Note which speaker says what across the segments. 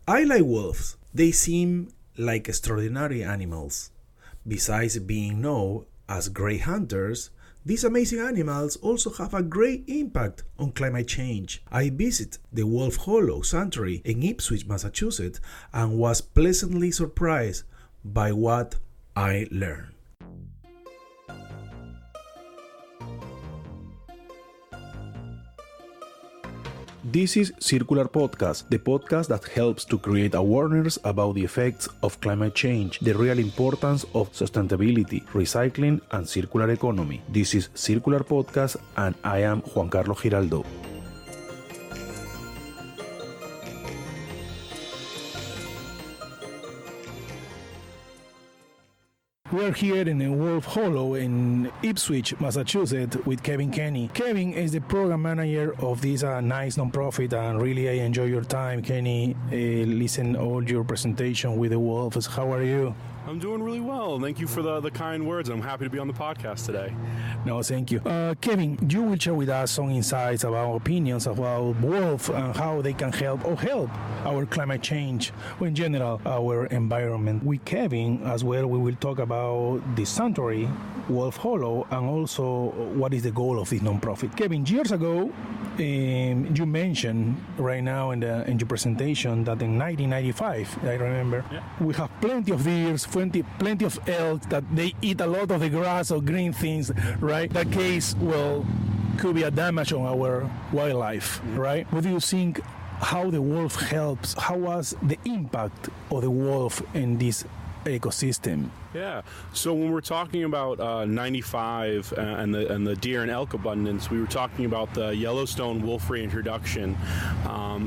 Speaker 1: I like wolves. They seem like extraordinary animals. Besides being known as great hunters, these amazing animals also have a great impact on climate change. I visited the Wolf Hollow Sanctuary in Ipswich, Massachusetts, and was pleasantly surprised by what I learned. This is Circular Podcast, the podcast that helps to create awareness about the effects of climate change, the real importance of sustainability, recycling, and circular economy. This is Circular Podcast, and I am Juan Carlos Giraldo. We're here in the Wolf Hollow in Ipswich, Massachusetts with Kevin Kenny. Kevin is the program manager of this nice nonprofit, and really I enjoy your time, Kenny. Listen all your presentation with the Wolves. How are you?
Speaker 2: I'm doing really well. Thank you for the kind words. I'm happy to be on the podcast today.
Speaker 1: No, thank you. Kevin, you will share with us some insights about opinions about wolves and how they can help our climate change, or in general, our environment. With Kevin as well, we will talk about the sanctuary, Wolf Hollow, and also what is the goal of this nonprofit. Kevin, years ago, you mentioned right now in your presentation that in 1995, I remember, we have plenty of deers, plenty of elk that they eat a lot of the grass or green things, right? That case, could be a damage on our wildlife, right? What do you think, how the wolf helps? How was the impact of the wolf in this ecosystem?
Speaker 2: Yeah. So when we're talking about 95 and the deer and elk abundance, we were talking about the Yellowstone wolf reintroduction.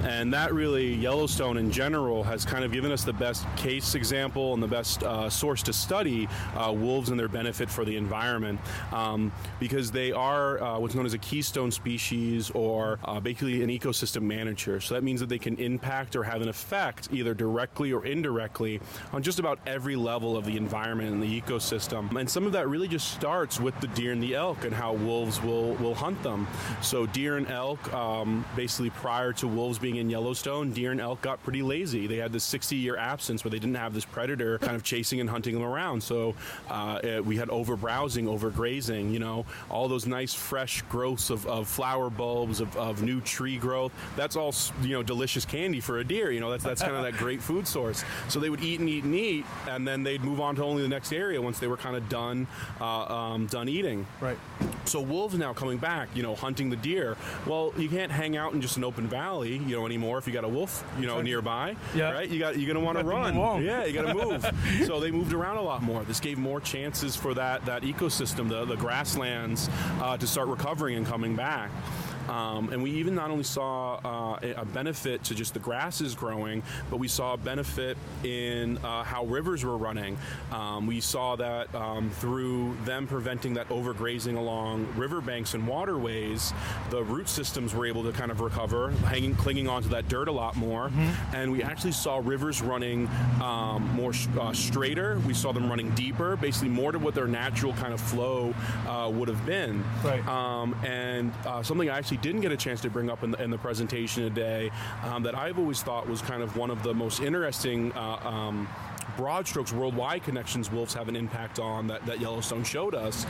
Speaker 2: And that really, Yellowstone in general, has kind of given us the best case example and the best source to study wolves and their benefit for the environment. Because they are what's known as a keystone species, or basically an ecosystem manager. So that means that they can impact or have an effect, either directly or indirectly, on just about every level of the environment and the ecosystem. And some of that really just starts with the deer and the elk and how wolves will hunt them. So deer and elk, basically prior to wolves being in Yellowstone, deer and elk got pretty lazy. They had this 60-year absence where they didn't have this predator kind of chasing and hunting them around. So we had overbrowsing, overgrazing, all those nice fresh growths of flower bulbs, of new tree growth. That's all, delicious candy for a deer. That's kind of that great food source. So they would eat and eat and eat, and then they'd move on to only the next area once they were kind of done eating.
Speaker 1: Right.
Speaker 2: So wolves now coming back, hunting the deer. Well, you can't hang out in just an open valley, anymore if you got a wolf, nearby. Yeah. Right? You're gonna want to run. Yeah, you got to move. So they moved around a lot more. This gave more chances for that ecosystem, the grasslands, to start recovering and coming back. And we even not only saw a benefit to just the grasses growing, but we saw a benefit in how rivers were running. We saw that through them preventing that overgrazing along riverbanks and waterways, the root systems were able to kind of recover, clinging onto that dirt a lot more. Mm-hmm. And we actually saw rivers running more straighter. We saw them running deeper, basically more to what their natural kind of flow would have been. Right. And something I actually didn't get a chance to bring up in the presentation today that I've always thought was kind of one of the most interesting broad strokes worldwide connections wolves have an impact on that Yellowstone showed us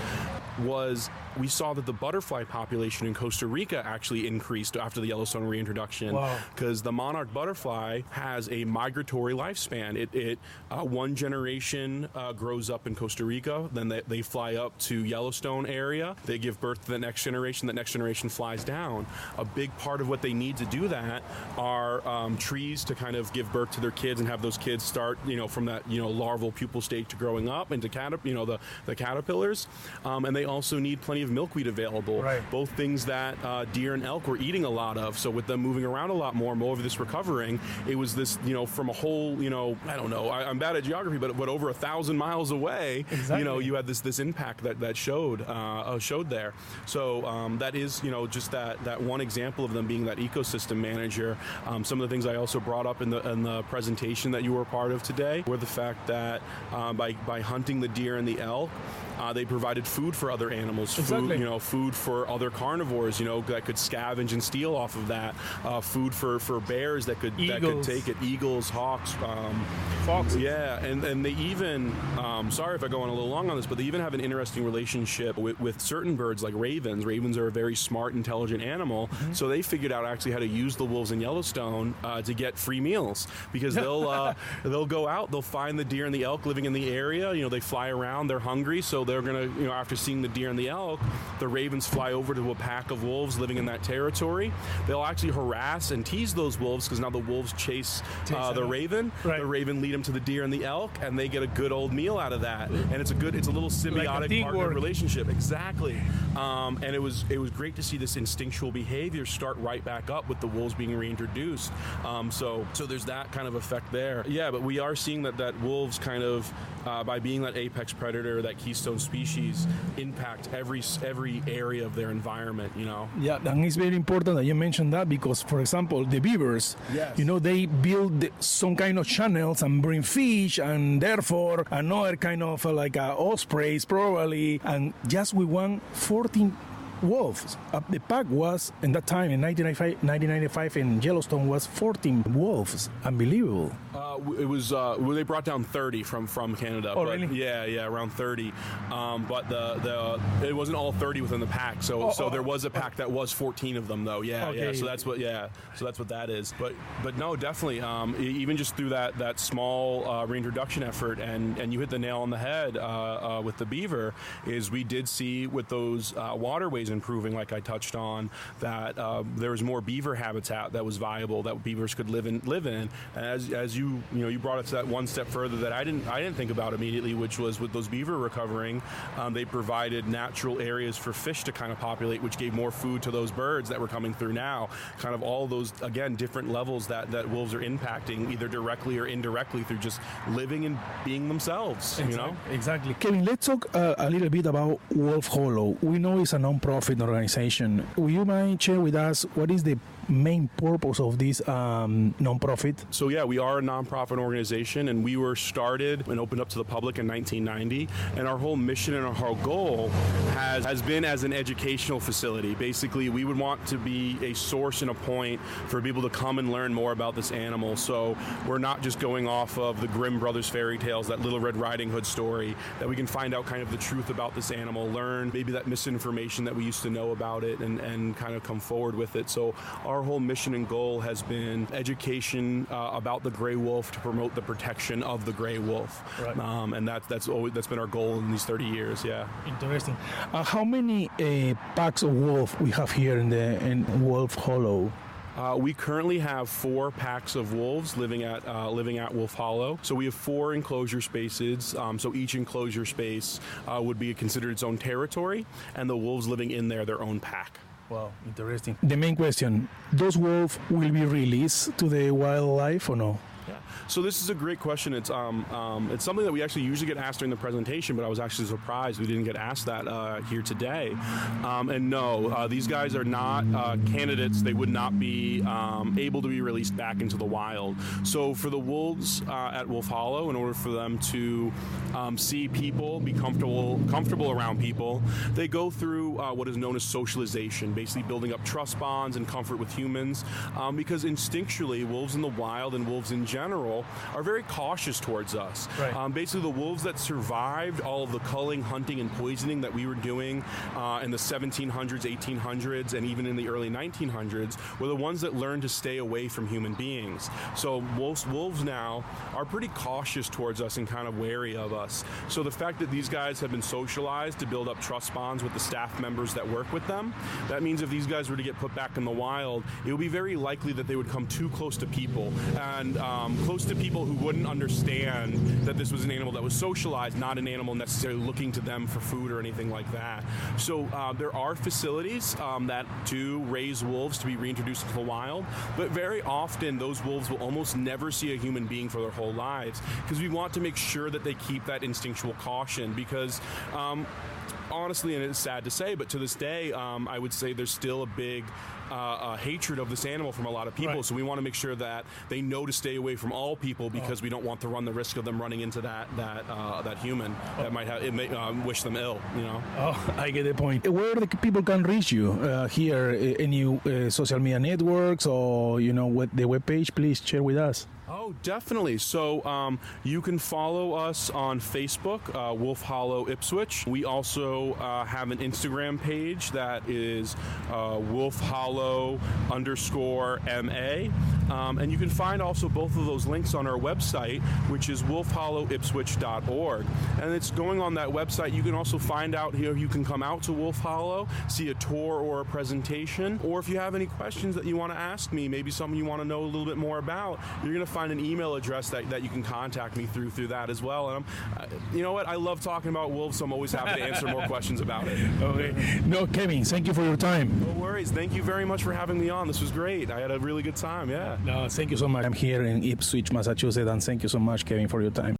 Speaker 2: was we saw that the butterfly population in Costa Rica actually increased after the Yellowstone reintroduction. Because the monarch butterfly has a migratory lifespan. It one generation grows up in Costa Rica, then they fly up to Yellowstone area, they give birth to the next generation flies down. A big part of what they need to do that are trees to kind of give birth to their kids and have those kids start, from that, larval pupal stage to growing up into the caterpillars. And they also need plenty of milkweed available. Right. Both things that deer and elk were eating a lot of. So with them moving around a lot more of this recovering, it was this, from a whole, I don't know, I'm bad at geography, but over 1,000 miles away, exactly. You had this impact that showed there. So that is, just that one example of them being that ecosystem manager. Some of the things I also brought up in the presentation that you were a part of today were the fact that by hunting the deer and the elk, they provided food for other animals, food for other carnivores, that could scavenge and steal off of that, food for bears that could take it, eagles, hawks,
Speaker 1: foxes.
Speaker 2: Yeah, and they even, sorry if I go on a little long on this, but they even have an interesting relationship with certain birds like ravens. Ravens are a very smart, intelligent animal, so they figured out actually how to use the wolves in Yellowstone to get free meals, because they'll go out, they'll find the deer and the elk living in the area. They fly around, they're hungry, so they're gonna, after seeing the deer and the elk, the ravens fly over to a pack of wolves living in that territory. They'll actually harass and tease those wolves, because now the wolves chase the raven. Right. The raven lead them to the deer and the elk, and they get a good old meal out of that. And it's a little symbiotic partner relationship. Exactly. And it was great to see this instinctual behavior start right back up with the wolves being reintroduced. So there's that kind of effect there. Yeah, but we are seeing that wolves kind of, by being that apex predator, that keystone species, impact every area of their environment,
Speaker 1: Yeah, and it's very important that you mentioned that, because, for example, the beavers,
Speaker 2: yes.
Speaker 1: They build some kind of channels and bring fish, and therefore another kind of ospreys probably, and just we won 14 wolves. The pack was, in that time, in 1995 in Yellowstone, was 14 wolves. Unbelievable.
Speaker 2: It was, they brought down 30 from Canada.
Speaker 1: Oh, really?
Speaker 2: Yeah, around 30. But it wasn't all 30 within the pack. So there was a pack that was 14 of them, though. Yeah,
Speaker 1: okay.
Speaker 2: So that's what that is. But no, definitely. Even just through that small reintroduction effort, and you hit the nail on the head with the beaver, is we did see with those waterways improving, like I touched on, that there was more beaver habitat that was viable, that beavers could live in. And as you brought us that one step further that I didn't think about immediately, which was with those beaver recovering, they provided natural areas for fish to kind of populate, which gave more food to those birds that were coming through now. Kind of all those, again, different levels that wolves are impacting, either directly or indirectly, through just living and being themselves.
Speaker 1: Exactly. Kevin, let's talk a little bit about Wolf Hollow. We know it's a non-profit organization. Will you mind share with us what is the main purpose of this non-profit?
Speaker 2: So yeah, we are a non-profit organization, and we were started and opened up to the public in 1990, and our whole mission and our whole goal has been as an educational facility. Basically, we would want to be a source and a point for people to come and learn more about this animal. So we're not just going off of the Grimm Brothers fairy tales, that Little Red Riding Hood story, that we can find out kind of the truth about this animal, learn maybe that misinformation that we used to know about it, and kind of come forward with it. So our whole mission and goal has been education about the gray wolf, to promote the protection of the gray wolf.
Speaker 1: Right.
Speaker 2: And that's been our goal in these 30 years. Yeah.
Speaker 1: Interesting. How many packs of wolf we have here in Wolf Hollow?
Speaker 2: We currently have 4 packs of wolves living at Wolf Hollow. So we have 4 enclosure spaces. So each enclosure space would be considered its own territory, and the wolves living in there, their own pack.
Speaker 1: Wow, interesting. The main question, those wolves will be released to the wildlife or no?
Speaker 2: Yeah. So this is a great question. It's something that we actually usually get asked during the presentation, but I was actually surprised we didn't get asked that here today. And no, these guys are not candidates. They would not be able to be released back into the wild. So for the wolves at Wolf Hollow, in order for them to see people, be comfortable around people, they go through what is known as socialization, basically building up trust bonds and comfort with humans, because instinctually, wolves in the wild and wolves in general are very cautious towards us.
Speaker 1: Right.
Speaker 2: Basically, the wolves that survived all of the culling, hunting, and poisoning that we were doing in the 1700s, 1800s, and even in the early 1900s were the ones that learned to stay away from human beings. So wolves now are pretty cautious towards us and kind of wary of us. So the fact that these guys have been socialized to build up trust bonds with the staff members that work with them, that means if these guys were to get put back in the wild, it would be very likely that they would come too close to people, and close to people who wouldn't understand that this was an animal that was socialized, not an animal necessarily looking to them for food or anything like that. So there are facilities that do raise wolves to be reintroduced into the wild, but very often those wolves will almost never see a human being for their whole lives, because we want to make sure that they keep that instinctual caution, because honestly, and it's sad to say, but to this day, I would say there's still a big hatred of this animal from a lot of people. Right. So we want to make sure that they know to stay away from all people because we don't want to run the risk of them running into that human that might wish them ill. You know.
Speaker 1: Oh, I get the point. Where the people can reach you here? Any social media networks or what the webpage? Please share with us.
Speaker 2: Oh, definitely. So you can follow us on Facebook, Wolf Hollow Ipswich. We also have an Instagram page that is Wolf Hollow _MA. And you can find also both of those links on our website, which is wolfhollowipswich.org. And it's going on that website. You can also find out here, you can come out to Wolf Hollow, see a tour or a presentation. Or if you have any questions that you want to ask me, maybe something you want to know a little bit more about, you're going to find an email address that you can contact me through that as well. And you know what? I love talking about wolves, so I'm always happy to answer more questions about it.
Speaker 1: Okay. No, Kevin, thank you for your time.
Speaker 2: No worries. Thank you very much for having me on. This was great. I had a really good time. Yeah.
Speaker 1: No, thank you so much. I'm here in Ipswich, Massachusetts, and thank you so much, Kevin, for your time.